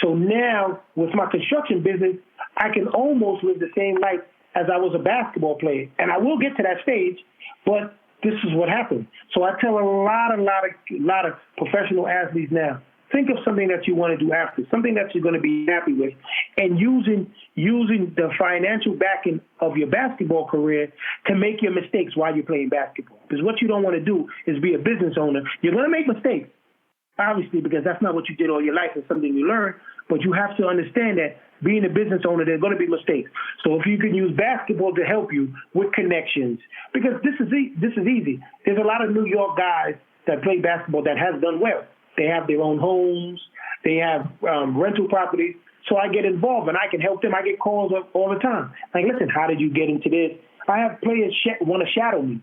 So now with my construction business, I can almost live the same life as I was a basketball player. And I will get to that stage, but this is what happened. So I tell a lot of professional athletes now, think of something that you want to do after, something that you're going to be happy with, and using the financial backing of your basketball career to make your mistakes while you're playing basketball. Because what you don't want to do is be a business owner. You're going to make mistakes, obviously, because that's not what you did all your life. It's something you learn. But you have to understand that being a business owner, there's going to be mistakes. So if you can use basketball to help you with connections, because this is easy. There's a lot of New York guys that play basketball that has done well. They have their own homes. They have rental properties. So I get involved, and I can help them. I get calls all the time. Like, listen, how did you get into this? I have players want to shadow me.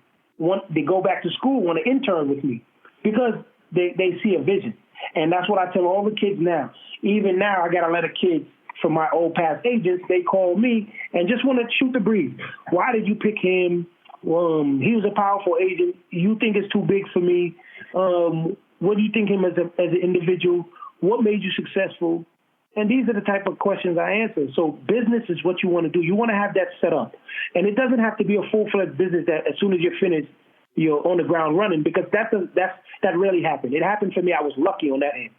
They go back to school, want to intern with me because they see a vision. And that's what I tell all the kids now. Even now, I got a lot of kids from my old past agents. They call me and just want to shoot the breeze. Why did you pick him? He was a powerful agent. You think it's too big for me? What do you think him as an individual? What made you successful? And these are the type of questions I answer. So business is what you want to do. You want to have that set up. And it doesn't have to be a full-fledged business that as soon as you're finished, you're on the ground running, because that rarely happened. It happened for me. I was lucky on that end.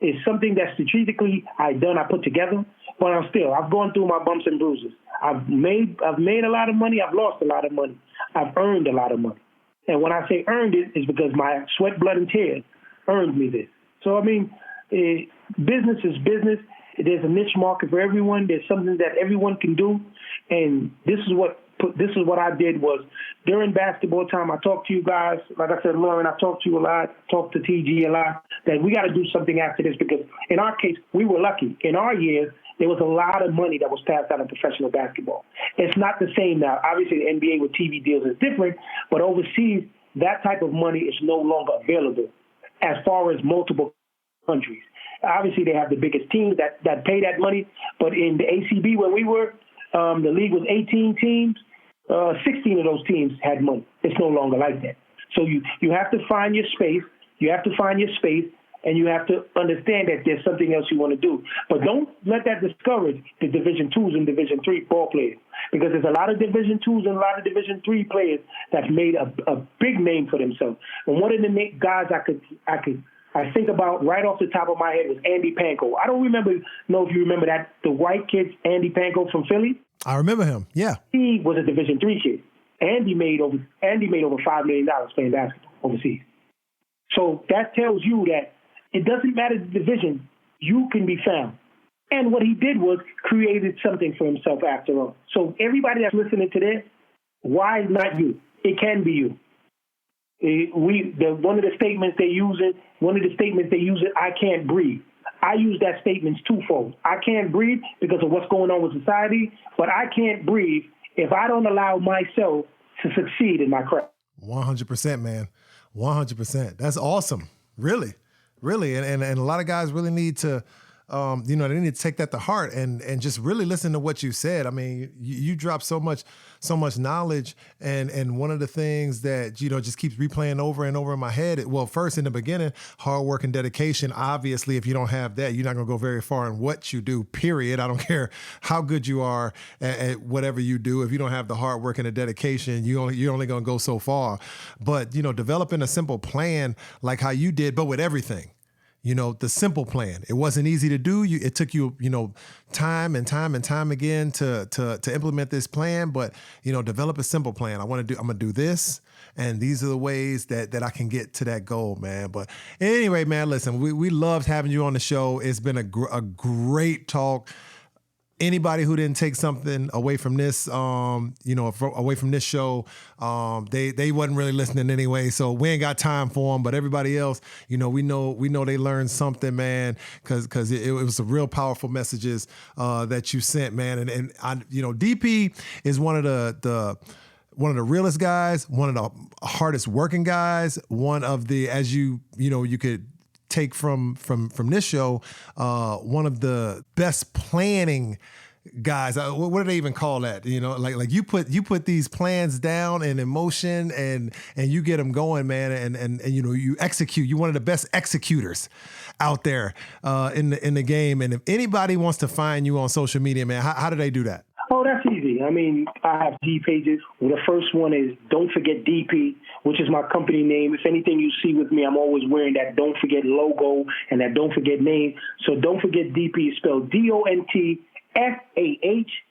It's something that strategically I put together, but I've gone through my bumps and bruises. I've made a lot of money. I've lost a lot of money. I've earned a lot of money. And when I say earned it, it's because my sweat, blood, and tears earned me this. So, I mean, business is business. There's a niche market for everyone. There's something that everyone can do. And this is what I did was during basketball time, I talked to you guys. Like I said, Loren, I talked to you a lot, talked to TG a lot, that we got to do something after this, because in our case, we were lucky. In our years, there was a lot of money that was passed out in professional basketball. It's not the same now. Obviously, the NBA with TV deals is different, but overseas, that type of money is no longer available as far as multiple countries. Obviously, they have the biggest teams that pay that money, but in the ACB, when we were, the league was 18 teams. 16 of those teams had money. It's no longer like that. So you have to find your space. You have to find your space, and you have to understand that there's something else you want to do. But don't let that discourage the Division IIs and Division III ball players, because there's a lot of Division IIs and a lot of Division III players that's made a big name for themselves. And one of the guys I think about right off the top of my head was Andy Panko. I don't know if you remember that, the white kid, Andy Panko from Philly. I remember him, yeah. He was a Division III kid. Andy made over $5 million playing basketball overseas. So that tells you that it doesn't matter the division, you can be found. And what he did was created something for himself after all. So everybody that's listening to this, why not you? It can be you. One of the statements they use it, I can't breathe. I use that statement twofold. I can't breathe because of what's going on with society, but I can't breathe if I don't allow myself to succeed in my craft. 100%, man. 100%. That's awesome. Really. And a lot of guys really need to, they need to take that to heart and just really listen to what you said. I mean, you dropped so much knowledge, and one of the things that, just keeps replaying over and over in my head, first in the beginning, hard work and dedication. Obviously, if you don't have that, you're not going to go very far in what you do, period. I don't care how good you are at whatever you do. If you don't have the hard work and the dedication, you're only going to go so far. But, developing a simple plan like how you did, but with everything. The simple plan. It wasn't easy to do. It took you, time and time again to implement this plan. But develop a simple plan. I'm gonna do this, and these are the ways that I can get to that goal, man. But anyway, man, listen, we loved having you on the show. It's been a great talk. Anybody who didn't take something away from this, away from this show, they wasn't really listening anyway. So we ain't got time for them. But everybody else, we know they learned something, man, because it was some real powerful messages that you sent, man. And I, DP is one of the realest guys, one of the hardest working guys, one of the, as you could take from this show, one of the best planning guys. What do they even call that? Like you put these plans down and in motion, and you get them going, man. And you execute. You're one of the best executors out there in the game. And if anybody wants to find you on social media, man, how do they do that? Oh, that's easy. I mean, I have D pages. Well, the first one is Don't Forget DP, which is my company name. If anything you see with me, I'm always wearing that Don't Forget logo and that Don't Forget name. So Don't Forget DP is spelled DONTFAHGET,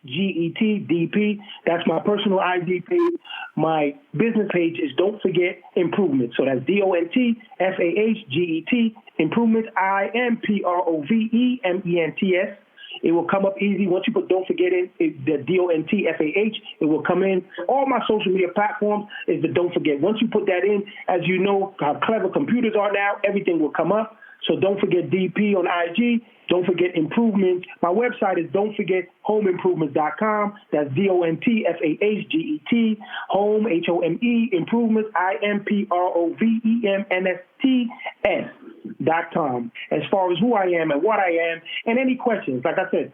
DP. That's my personal IG page. My business page is Don't Forget Improvement. So that's DONTFAHGET, Improvement, IMPROVEMENTS. It will come up easy. Once you put Don't Forget in, the DONTFAH, it will come in. All my social media platforms is the Don't Forget. Once you put that in, as you know how clever computers are now, everything will come up. So Don't Forget DP on IG. Don't Forget Improvements. My website is don'tforgethomeimprovements.com. That's DONTFAHGET. Home, HOME, Improvements, IMPROVEMENTS.com. As far as who I am and what I am, and any questions, like I said,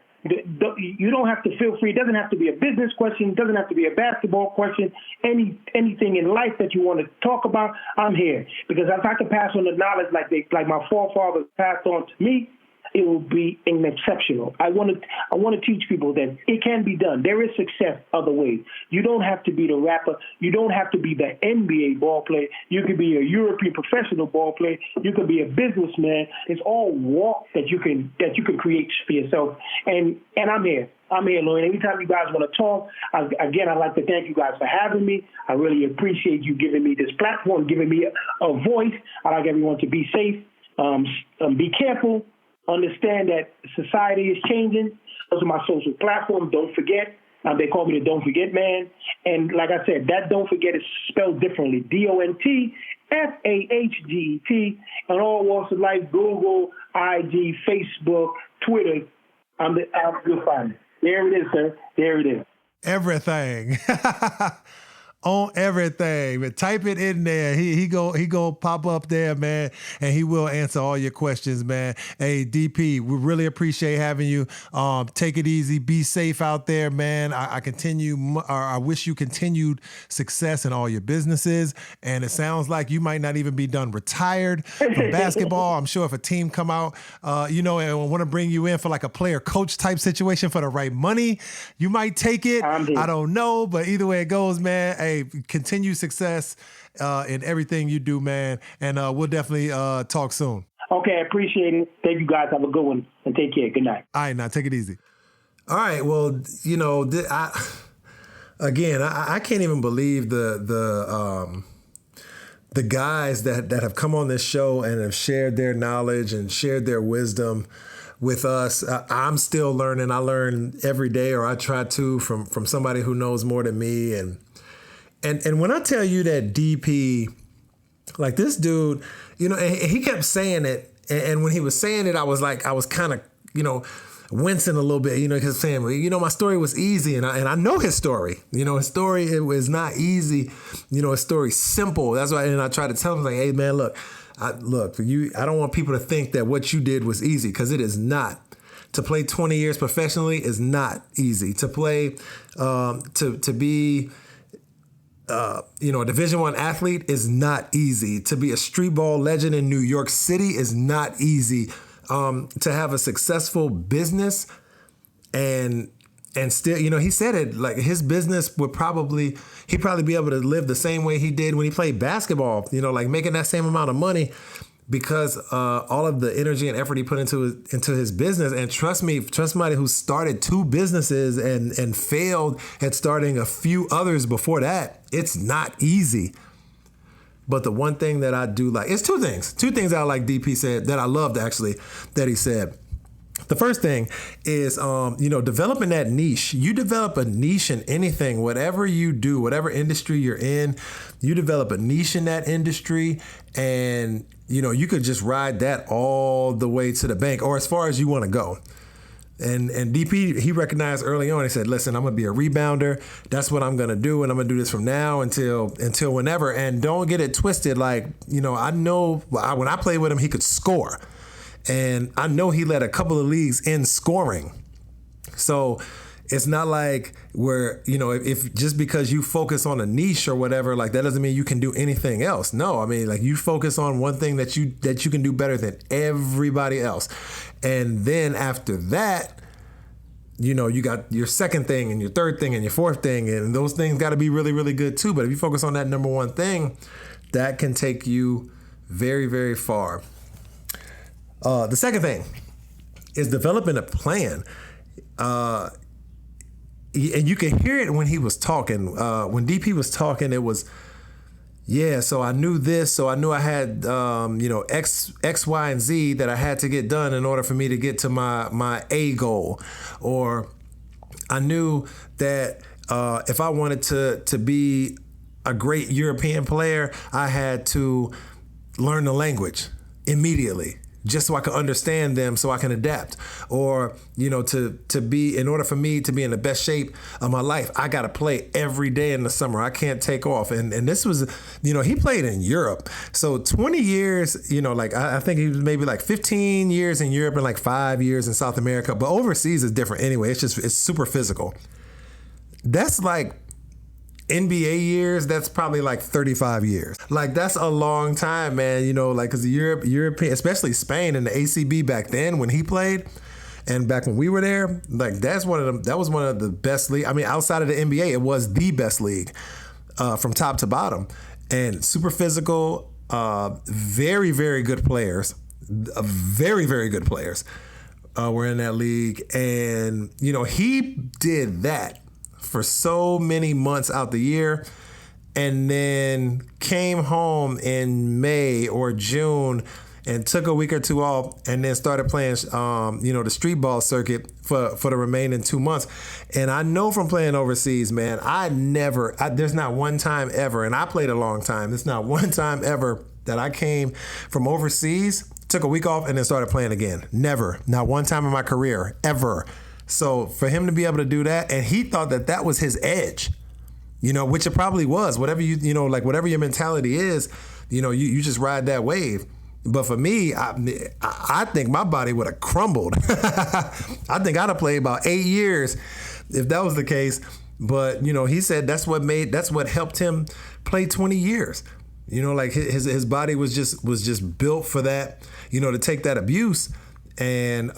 you don't have to feel free. It doesn't have to be a business question. It doesn't have to be a basketball question. Anything in life that you want to talk about, I'm here. Because if I can pass on the knowledge like my forefathers passed on to me, it will be exceptional. I want to teach people that it can be done. There is success other ways. You don't have to be the rapper. You don't have to be the NBA ball player. You could be a European professional ball player. You could be a businessman. It's all walk that you can create for yourself. And I'm here. I'm here, Loren. Anytime you guys want to talk, again, I'd like to thank you guys for having me. I really appreciate you giving me this platform, giving me a voice. I'd like everyone to be safe, be careful. Understand that society is changing. Those are my social platforms. Don't forget. They call me the Don't Forget Man. And like I said, that Don't Forget is spelled differently. DONTFAHGET. And all walks of life, Google, IG, Facebook, Twitter. You'll find it. There it is, sir. There it is. Everything. On everything, but type it in there. He go pop up there, man, and he will answer all your questions, man. Hey, DP, we really appreciate having you. Take it easy, be safe out there, man. I wish you continued success in all your businesses. And it sounds like you might not even be done retired from basketball. I'm sure if a team come out, and want to bring you in for like a player coach type situation for the right money, you might take it. I don't know, but either way it goes, man. Hey, continue success in everything you do, man. And we'll definitely talk soon. Okay, I appreciate it. Thank you, guys. Have a good one. And take care. Good night. All right, now take it easy. All right, well, I can't even believe the guys that have come on this show and have shared their knowledge and shared their wisdom with us. I'm still learning. I learn every day, or I try to, from somebody who knows more than me. And when I tell you that DP, like this dude, and he kept saying it. And when he was saying it, I was kind of, wincing a little bit, because saying, my story was easy, and I know his story. His story, it was not easy. His story's simple. That's why, and I try to tell him, like, hey man, look, I don't want people to think that what you did was easy, because it is not. To play 20 years professionally is not easy. To play, to be, a Division I athlete is not easy. To be a streetball legend in New York City is not easy. To have a successful business and still, he said it, like his business he'd probably be able to live the same way he did when he played basketball, like making that same amount of money because all of the energy and effort he put into his business. And trust somebody who started 2 businesses and failed at starting a few others before that, it's not easy. But the one thing that I do like, it's 2 things. 2 things that I like DP said, that I loved actually, that he said. The first thing is, developing that niche. You develop a niche in anything, whatever you do, whatever industry you're in, you develop a niche in that industry, and, you could just ride that all the way to the bank, or as far as you want to go. And DP, he recognized early on, he said, listen, I'm going to be a rebounder. That's what I'm going to do. And I'm going to do this from now until whenever. And don't get it twisted. Like, I know when I played with him, he could score. And I know he led a couple of leagues in scoring. So it's not like where, if just because you focus on a niche or whatever, like that doesn't mean you can do anything else. No, I mean, like you focus on one thing that you can do better than everybody else. And then after that, you got your second thing and your third thing and your fourth thing. And those things got to be really, really good too. But if you focus on that number one thing, that can take you very, very far. The second thing is developing a plan. And you can hear it when he was talking. When DP was talking, it was, so I knew this. So I knew I had, X, Y, and Z that I had to get done in order for me to get to my A goal. Or I knew that if I wanted to be a great European player, I had to learn the language immediately, just so I can understand them, so I can adapt. Or, to be, in order for me to be in the best shape of my life, I got to play every day in the summer. I can't take off. And this was, he played in Europe. So 20 years, I think he was maybe like 15 years in Europe and like 5 years in South America. But overseas is different anyway. It's super physical. That's like NBA years, that's probably like 35 years. Like that's a long time, man. Because European, especially Spain and the ACB back then when he played, and back when we were there, like that was one of the best league. I mean, outside of the NBA, it was the best league from top to bottom, and super physical, very, very good players, very, very good players were in that league, and he did that for so many months out the year, and then came home in May or June and took a week or 2 off, and then started playing, the streetball circuit for the remaining 2 months. And I know from playing overseas, man, there's not one time ever, and I played a long time, there's not one time ever that I came from overseas, took a week off, and then started playing again. Never. Not one time in my career, ever. So for him to be able to do that, and he thought that was his edge, which it probably was. Whatever whatever your mentality is, you just ride that wave. But for me, I think my body would have crumbled. I think I'd have played about 8 years if that was the case. But he said that's what helped him play 20 years. His body was just built for that. To take that abuse, and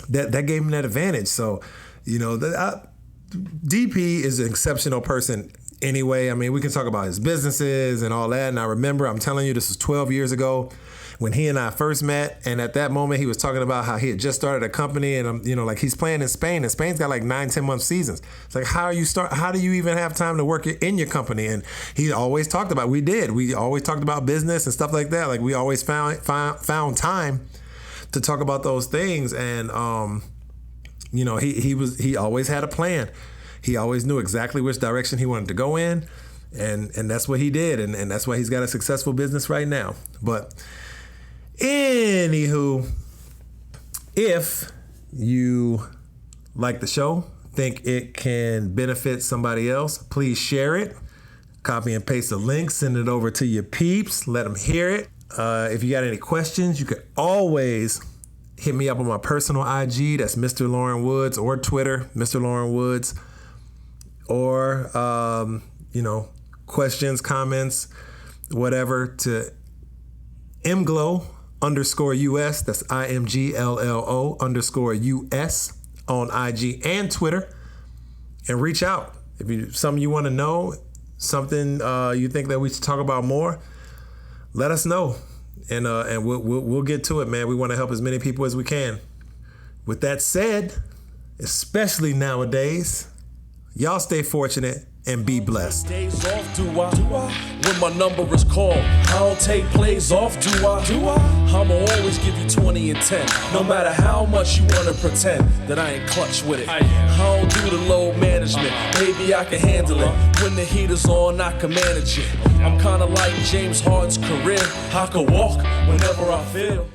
that gave him that advantage. So, DP is an exceptional person anyway. I mean, we can talk about his businesses and all that. And I remember, I'm telling you, this was 12 years ago when he and I first met. And at that moment, he was talking about how he had just started a company, and he's playing in Spain, and Spain's got like 9-10 month seasons. It's like, how do you even have time to work in your company? And he always talked about, we always talked about business and stuff like that. Like we always found time to talk about those things. And he always had a plan. He always knew exactly which direction he wanted to go in, and that's what he did, and that's why he's got a successful business right now. But anywho, if you like the show, think it can benefit somebody else, please share it. Copy and paste the link, send it over to your peeps, let them hear it. If you got any questions, you can always hit me up on my personal IG. That's Mr. Loren Woods, or Twitter, Mr. Loren Woods. Or, questions, comments, whatever, to mglow_US. That's IMGLLO_US on IG and Twitter. And reach out. If you something you want to know, something you think that we should talk about more, let us know. And we'll get to it, man. We want to help as many people as we can. With that said, especially nowadays, y'all stay fortunate and be blessed. Days off, do I? When my number is called, I don't take plays off, do I? I'ma always give you 20 and 10, no matter how much you wanna pretend that I ain't clutch with it. I don't do the load management, maybe I can handle it. When the heat is on, I can manage it. I'm kinda like James Harden's career, I can walk whenever I feel.